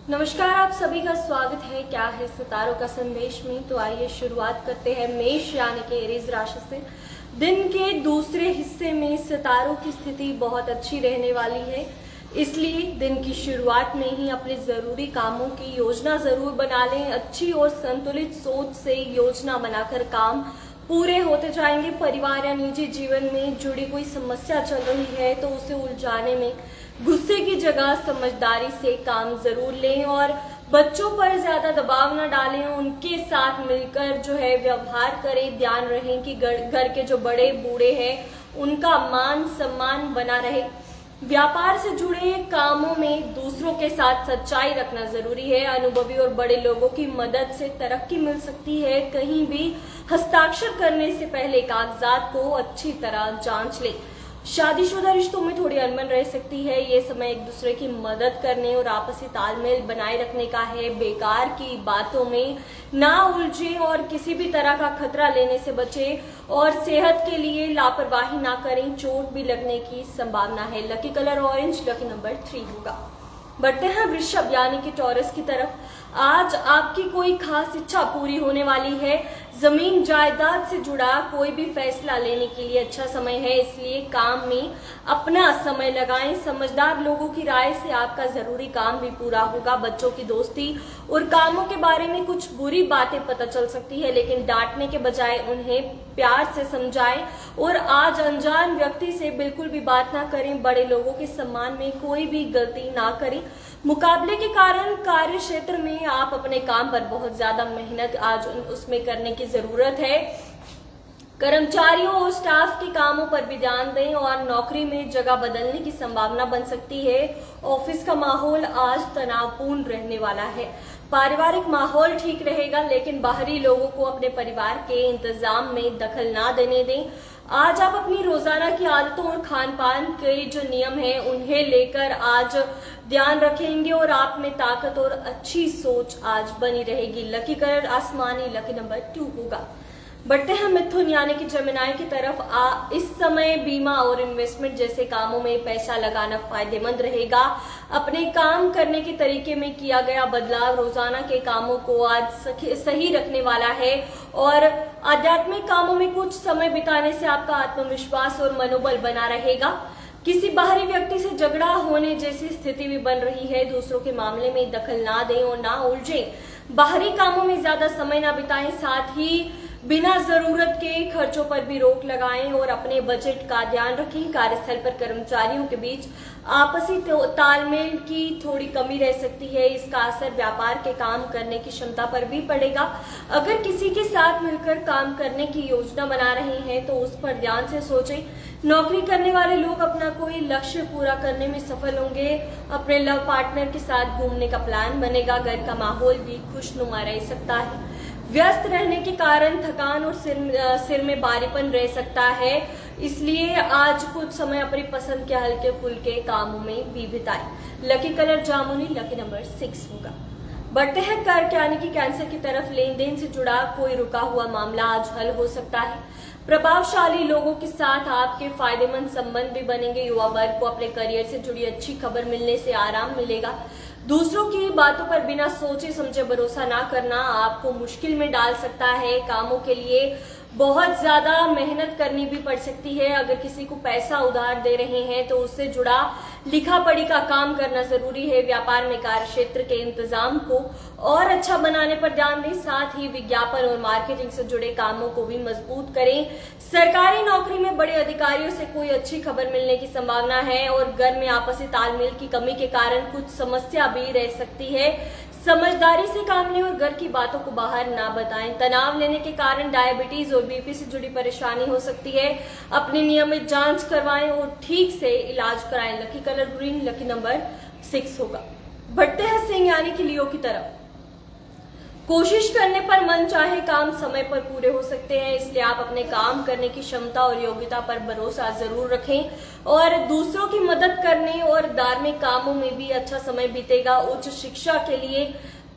नमस्कार, आप सभी का स्वागत है। क्या है सितारों का संदेश में। तो आइए शुरुआत करते हैं मेष यानी कि एरीज राशि से। दिन के दूसरे हिस्से में सितारों की स्थिति बहुत अच्छी रहने वाली है, इसलिए दिन की शुरुआत में ही अपने जरूरी कामों की योजना जरूर बना लें। अच्छी और संतुलित सोच से योजना बनाकर काम पूरे होते जाएंगे। परिवार या निजी जीवन में जुड़ी कोई समस्या चल रही है तो उसे उलझाने में गुस्से की जगह समझदारी से काम जरूर लें और बच्चों पर ज्यादा दबाव न डालें। उनके साथ मिलकर जो है व्यवहार करें। ध्यान रहे कि घर के जो बड़े बूढ़े हैं उनका मान सम्मान बना रहे। व्यापार से जुड़े कामों में दूसरों के साथ सच्चाई रखना जरूरी है। अनुभवी और बड़े लोगों की मदद से तरक्की मिल सकती है। कहीं भी हस्ताक्षर करने से पहले कागजात को अच्छी तरह जांच लें। शादीशुदा रिश्तों में थोड़ी अनबन रह सकती है। ये समय एक दूसरे की मदद करने और आपसी तालमेल बनाए रखने का है। बेकार की बातों में ना उलझे और किसी भी तरह का खतरा लेने से बचें और सेहत के लिए लापरवाही ना करें, चोट भी लगने की संभावना है। Lucky colour orange, lucky number 3 होगा। बढ़ते हैं वृषभ यानी कि टॉरस की तरफ। आज आपकी कोई खास इच्छा पूरी होने वाली है। जमीन जायदाद से जुड़ा कोई भी फैसला लेने के लिए अच्छा समय है, इसलिए काम में अपना समय लगाएं। समझदार लोगों की राय से आपका जरूरी काम भी पूरा होगा। बच्चों की दोस्ती और कामों के बारे में कुछ बुरी बातें पता चल सकती है, लेकिन डांटने के बजाय उन्हें प्यार से समझाएं और आज अनजान व्यक्ति से बिल्कुल भी बात ना करें। बड़े लोगों के सम्मान में कोई भी गलती ना करें। मुकाबले के कारण कार्य क्षेत्र में आप अपने काम पर बहुत ज्यादा मेहनत आज उसमें करने की जरूरत है। कर्मचारियों और स्टाफ के कामों पर भी ध्यान दें और नौकरी में जगह बदलने की संभावना बन सकती है। ऑफिस का माहौल आज तनावपूर्ण रहने वाला है। पारिवारिक माहौल ठीक रहेगा, लेकिन बाहरी लोगों को अपने परिवार के इंतजाम में दखल ना देने दें। आज आप अपनी रोजाना की आदतों और खान पान के जो नियम हैं उन्हें लेकर आज ध्यान रखेंगे और आप में ताकत और अच्छी सोच आज बनी रहेगी। लकी कलर आसमानी, लकी नंबर 2 होगा। बढ़ते हैं मिथुन यानी कि जमिनाई की तरफ। इस समय बीमा और इन्वेस्टमेंट जैसे कामों में पैसा लगाना फायदेमंद रहेगा। अपने काम करने के तरीके में किया गया बदलाव रोजाना के कामों को आज सही रखने वाला है और आध्यात्मिक कामों में कुछ समय बिताने से आपका आत्मविश्वास और मनोबल बना रहेगा। किसी बाहरी व्यक्ति से झगड़ा होने जैसी स्थिति भी बन रही है। दूसरों के मामले में दखल ना दें और ना उलझें। बाहरी कामों में ज्यादा समय ना बिताएं, साथ ही बिना जरूरत के खर्चों पर भी रोक लगाएं और अपने बजट का ध्यान रखें। कार्यस्थल पर कर्मचारियों के बीच आपसी तालमेल की थोड़ी कमी रह सकती है। इसका असर व्यापार के काम करने की क्षमता पर भी पड़ेगा। अगर किसी के साथ मिलकर काम करने की योजना बना रहे हैं तो उस पर ध्यान से सोचें। नौकरी करने वाले लोग अपना कोई लक्ष्य पूरा करने में सफल होंगे। अपने लव पार्टनर के साथ घूमने का प्लान बनेगा। घर का माहौल भी खुशनुमा रह सकता है। व्यस्त रहने के कारण थकान और सिर में भारीपन रह सकता है, इसलिए आज कुछ समय अपनी पसंद के हल्के फुल्के कामों में भी बिताएं। लकी कलर जामुनी, लकी नंबर 6 होगा। बढ़ते हैं कर्क यानी कि कैंसर की तरफ। लेन देन से जुड़ा कोई रुका हुआ मामला आज हल हो सकता है। प्रभावशाली लोगों के साथ आपके फायदेमंद संबंध भी बनेंगे। युवा वर्ग को अपने करियर से जुड़ी अच्छी खबर मिलने से आराम मिलेगा। दूसरों की बातों पर बिना सोचे समझे भरोसा ना करना आपको मुश्किल में डाल सकता है। कामों के लिए बहुत ज्यादा मेहनत करनी भी पड़ सकती है। अगर किसी को पैसा उधार दे रहे हैं तो उससे जुड़ा लिखा पढ़ी का काम करना जरूरी है। व्यापार में कार्य क्षेत्र के इंतजाम को और अच्छा बनाने पर ध्यान दें। साथ ही विज्ञापन और मार्केटिंग से जुड़े कामों को भी मजबूत करें। सरकारी नौकरी में बड़े अधिकारियों से कोई अच्छी खबर मिलने की संभावना है और घर में आपसी तालमेल की कमी के कारण कुछ समस्या भी रह सकती है। समझदारी से काम लें और घर की बातों को बाहर ना बताएं। तनाव लेने के कारण डायबिटीज और बीपी से जुड़ी परेशानी हो सकती है। अपनी नियमित जांच करवाएं और ठीक से इलाज कराएं। Lucky colour green, lucky number 6 होगा। बढ़ते हैं सिंह यानी कि लियो की तरफ। कोशिश करने पर मन चाहे काम समय पर पूरे हो सकते हैं, इसलिए आप अपने काम करने की क्षमता और योग्यता पर भरोसा जरूर रखें और दूसरों की मदद करने और धार्मिक कामों में भी अच्छा समय बीतेगा। उच्च शिक्षा के लिए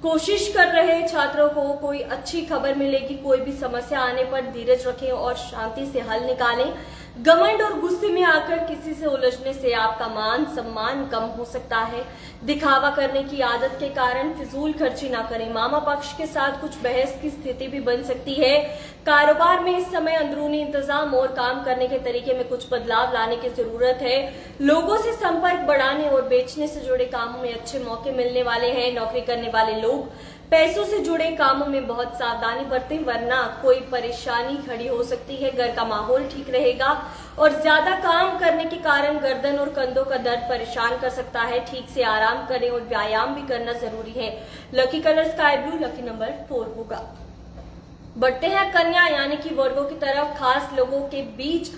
कोशिश कर रहे छात्रों को कोई अच्छी खबर मिलेगी। कोई भी समस्या आने पर धीरज रखें और शांति से हल निकालें। घमंड और गुस्से में आकर किसी से उलझने से आपका मान सम्मान कम हो सकता है। दिखावा करने की आदत के कारण फिजूल खर्ची ना करें। मामा पक्ष के साथ कुछ बहस की स्थिति भी बन सकती है। कारोबार में इस समय अंदरूनी इंतजाम और काम करने के तरीके में कुछ बदलाव लाने की जरूरत है। लोगों से संपर्क बढ़ाने और बेचने से जुड़े कामों में अच्छे मौके मिलने वाले हैं। नौकरी करने वाले लोग पैसों से जुड़े कामों में बहुत सावधानी बरतें, वरना कोई परेशानी खड़ी हो सकती है। घर का माहौल ठीक रहेगा और ज्यादा काम करने के कारण गर्दन और कंधों का दर्द परेशान कर सकता है। ठीक से आराम करें और व्यायाम भी करना जरूरी है। Lucky colour sky blue, lucky number 4 होगा। बढ़ते हैं कन्या यानी कि वर्गों की तरफ। खास लोगों के बीच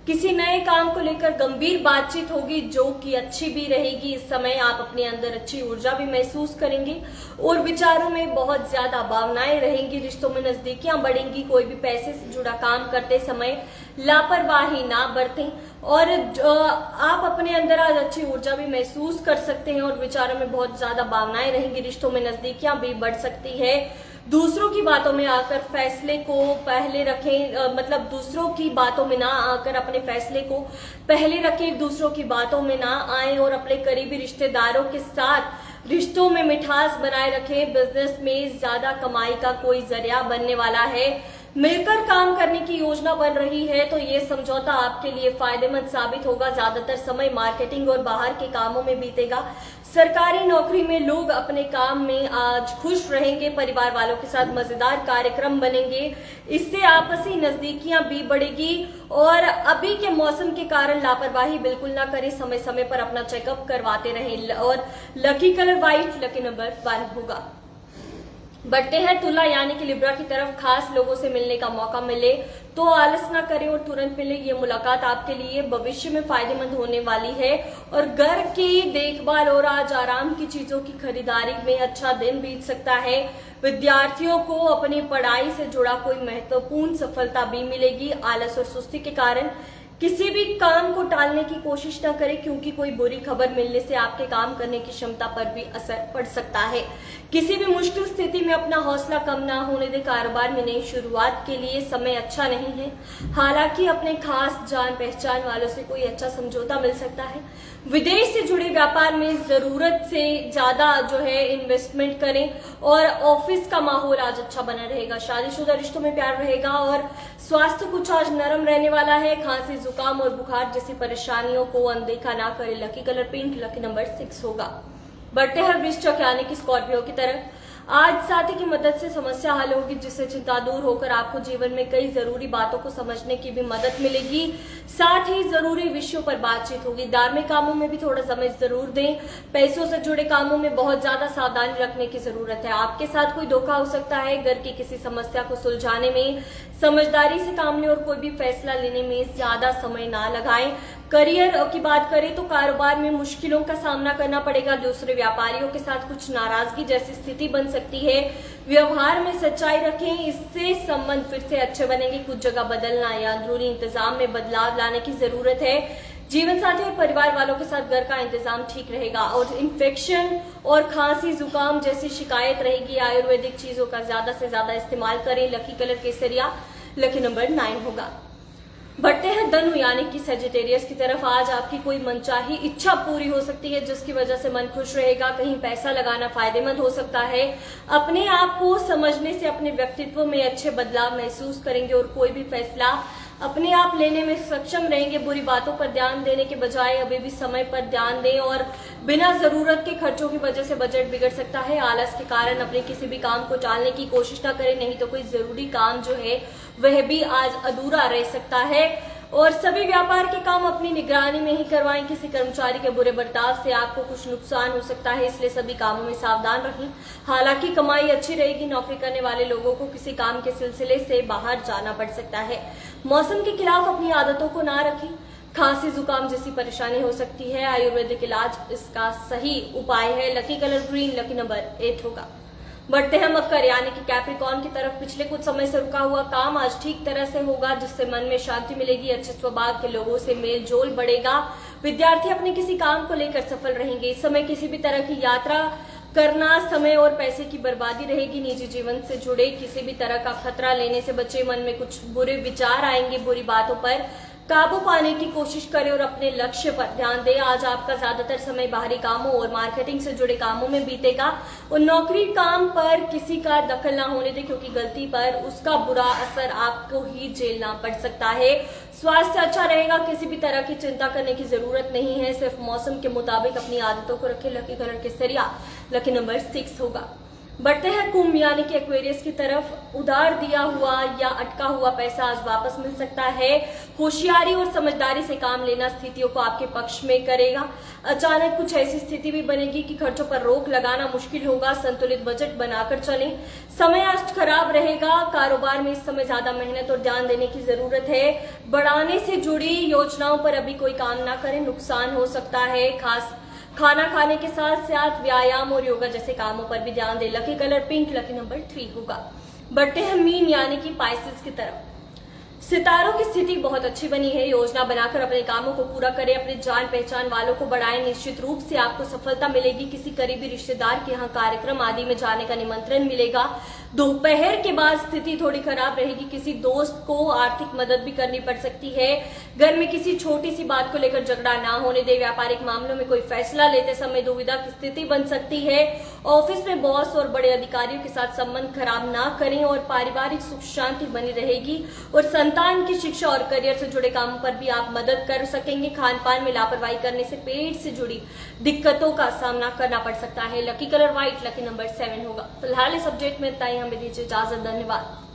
किसी नए काम को लेकर गंभीर बातचीत होगी जो कि अच्छी भी रहेगी। इस समय आप अपने अंदर अच्छी ऊर्जा भी महसूस करेंगे और विचारों में बहुत ज्यादा भावनाएं रहेंगी। रिश्तों में नजदीकियां बढ़ेंगी। कोई भी पैसे से जुड़ा काम करते समय लापरवाही ना बरतें और आप अपने अंदर आज अच्छी ऊर्जा भी महसूस कर सकते हैं और विचारों में बहुत ज्यादा भावनाएं रहेंगी। रिश्तों में नजदीकियां भी बढ़ सकती है। दूसरों की बातों में आकर फैसले को पहले रखें, मतलब दूसरों की बातों में ना आकर अपने फैसले को पहले रखें। दूसरों की बातों में ना आए और अपने करीबी रिश्तेदारों के साथ रिश्तों में मिठास बनाए रखें। बिजनेस में ज्यादा कमाई का कोई जरिया बनने वाला है। मिलकर काम करने की योजना बन रही है तो ये समझौता आपके लिए फायदेमंद साबित होगा। ज्यादातर समय मार्केटिंग और बाहर के कामों में बीतेगा। सरकारी नौकरी में लोग अपने काम में आज खुश रहेंगे। परिवार वालों के साथ मजेदार कार्यक्रम बनेंगे। इससे आपसी नजदीकियां भी बढ़ेगी और अभी के मौसम के कारण लापरवाही बिल्कुल ना करें। समय समय पर अपना चेकअप करवाते रहें और lucky colour white, lucky number 1 होगा। बढ़ते हैं तुला यानी कि लिब्रा की तरफ। खास लोगों से मिलने का मौका मिले तो आलस ना करें और तुरंत मिले। ये मुलाकात आपके लिए भविष्य में फायदेमंद होने वाली है और घर की देखभाल और आज आराम की चीजों की खरीदारी में अच्छा दिन बीत सकता है। विद्यार्थियों को अपनी पढ़ाई से जुड़ा कोई महत्वपूर्ण सफलता भी मिलेगी। आलस और सुस्ती के कारण किसी भी काम को टालने की कोशिश न करें क्योंकि कोई बुरी खबर मिलने से आपके काम करने की क्षमता पर भी असर पड़ सकता है। किसी भी मुश्किल स्थिति में अपना हौसला कम ना होने दें। कारोबार में नई शुरुआत के लिए समय अच्छा नहीं है। हालांकि अपने खास जान पहचान वालों से कोई अच्छा समझौता मिल सकता है। विदेश से जुड़े व्यापार में जरूरत से ज्यादा इन्वेस्टमेंट करें और ऑफिस का माहौल आज अच्छा बना रहेगा। शादीशुदा रिश्तों में प्यार रहेगा और स्वास्थ्य कुछ आज नरम रहने वाला है। खांसी, जुकाम और बुखार जैसी परेशानियों को अनदेखा ना करें। Lucky colour pink, lucky number 6 होगा। बढ़ते हैं वृश्चिक यानी कि स्कॉर्पियो की तरफ। आज साथी की मदद से समस्या हल होगी जिससे चिंता दूर होकर आपको जीवन में कई जरूरी बातों को समझने की भी मदद मिलेगी। साथ ही जरूरी विषयों पर बातचीत होगी। धार्मिक कामों में भी थोड़ा समय जरूर दें। पैसों से जुड़े कामों में बहुत ज्यादा सावधानी रखने की जरूरत है। आपके साथ कोई धोखा हो सकता है। घर की किसी समस्या को सुलझाने में समझदारी से काम लें और कोई भी फैसला लेने में ज्यादा समय ना लगाएं। करियर की बात करें तो कारोबार में मुश्किलों का सामना करना पड़ेगा। दूसरे व्यापारियों के साथ कुछ नाराजगी जैसी स्थिति बन सकती है। व्यवहार में सच्चाई रखें, इससे संबंध फिर से अच्छे बनेंगे। कुछ जगह बदलना या अंदरूनी इंतजाम में बदलाव लाने की जरूरत है। जीवन साथी और परिवार वालों के साथ घर का इंतजाम ठीक रहेगा और इन्फेक्शन और खांसी, जुकाम जैसी शिकायत रहेगी। आयुर्वेदिक चीजों का ज्यादा से ज्यादा इस्तेमाल करें। लकी कलर केसरिया, लकी नंबर 9 होगा। बढ़ते हैं धनु यानी कि सेजिटेरियस की तरफ। आज आपकी कोई मनचाही इच्छा पूरी हो सकती है जिसकी वजह से मन खुश रहेगा। कहीं पैसा लगाना फायदेमंद हो सकता है। अपने आप को समझने से अपने व्यक्तित्व में अच्छे बदलाव महसूस करेंगे और कोई भी फैसला अपने आप लेने में सक्षम रहेंगे। बुरी बातों पर ध्यान देने के बजाय अभी भी समय पर ध्यान दें और बिना जरूरत के खर्चों की वजह से बजट बिगड़ सकता है। आलस के कारण अपने किसी भी काम को टालने की कोशिश ना करें, नहीं तो कोई जरूरी काम वह भी आज अधूरा रह सकता है। और सभी व्यापार के काम अपनी निगरानी में ही करवाएं। किसी कर्मचारी के बुरे बर्ताव से आपको कुछ नुकसान हो सकता है, इसलिए सभी कामों में सावधान रहें। हालांकि कमाई अच्छी रहेगी। नौकरी करने वाले लोगों को किसी काम के सिलसिले से बाहर जाना पड़ सकता है। मौसम के खिलाफ अपनी आदतों को ना रखें। खांसी, जुकाम जैसी परेशानी हो सकती है। आयुर्वेदिक इलाज इसका सही उपाय है। Lucky colour green, lucky number 8 होगा। बढ़ते हैं मकर यानी कि कैप्रिकॉर्न की तरफ। पिछले कुछ समय से रुका हुआ काम आज ठीक तरह से होगा जिससे मन में शांति मिलेगी। अच्छे स्वभाव के लोगों से मेल जोल बढ़ेगा। विद्यार्थी अपने किसी काम को लेकर सफल रहेंगे। इस समय किसी भी तरह की यात्रा करना समय और पैसे की बर्बादी रहेगी। निजी जीवन से जुड़े किसी भी तरह का खतरा लेने से बचे। मन में कुछ बुरे विचार आएंगे। बुरी बातों पर काबू पाने की कोशिश करें और अपने लक्ष्य पर ध्यान दें। आज आपका ज्यादातर समय बाहरी कामों और मार्केटिंग से जुड़े कामों में बीतेगा और नौकरी काम पर किसी का दखल ना होने दें, क्योंकि गलती पर उसका बुरा असर आपको ही झेलना पड़ सकता है। स्वास्थ्य अच्छा रहेगा, किसी भी तरह की चिंता करने की जरूरत नहीं है। सिर्फ मौसम के मुताबिक अपनी आदतों को रखें। लकी कलर केसरिया, लकी नंबर 6 होगा। बढ़ते हैं कुंभ यानी कि एक्वेरियस की तरफ। उधार दिया हुआ या अटका हुआ पैसा आज वापस मिल सकता है। होशियारी और समझदारी से काम लेना स्थितियों को आपके पक्ष में करेगा। अचानक कुछ ऐसी स्थिति भी बनेगी कि खर्चों पर रोक लगाना मुश्किल होगा। संतुलित बजट बनाकर चलें। समय आज खराब रहेगा। कारोबार में इस समय ज्यादा मेहनत और ध्यान देने की जरूरत है। बढ़ाने से जुड़ी योजनाओं पर अभी कोई काम ना करें, नुकसान हो सकता है। खास खाना खाने के साथ साथ व्यायाम और योगा जैसे कामों पर भी ध्यान दें। Lucky colour pink, lucky number 3 होगा। बढ़ते हैं मीन यानी कि पाइसेस की तरफ। सितारों की स्थिति बहुत अच्छी बनी है। योजना बनाकर अपने कामों को पूरा करें। अपने जान पहचान वालों को बढ़ाएं। निश्चित रूप से आपको सफलता मिलेगी। किसी करीबी रिश्तेदार के यहाँ कार्यक्रम आदि में जाने का निमंत्रण मिलेगा। दोपहर के बाद स्थिति थोड़ी खराब रहेगी। किसी दोस्त को आर्थिक मदद भी करनी पड़ सकती है। घर में किसी छोटी सी बात को लेकर झगड़ा ना होने दे। व्यापारिक मामलों में कोई फैसला लेते समय दुविधा की स्थिति बन सकती है। ऑफिस में बॉस और बड़े अधिकारियों के साथ संबंध खराब ना करें और पारिवारिक सुख शांति बनी रहेगी। और संतान की शिक्षा और करियर से जुड़े कामों पर भी आप मदद कर सकेंगे। खान पान में लापरवाही करने से पेट से जुड़ी दिक्कतों का सामना करना पड़ सकता है। Lucky colour white, lucky number 7 होगा। फिलहाल इस सब्जेक्ट में इतना ही। हमें दीजिए इजाजत। धन्यवाद।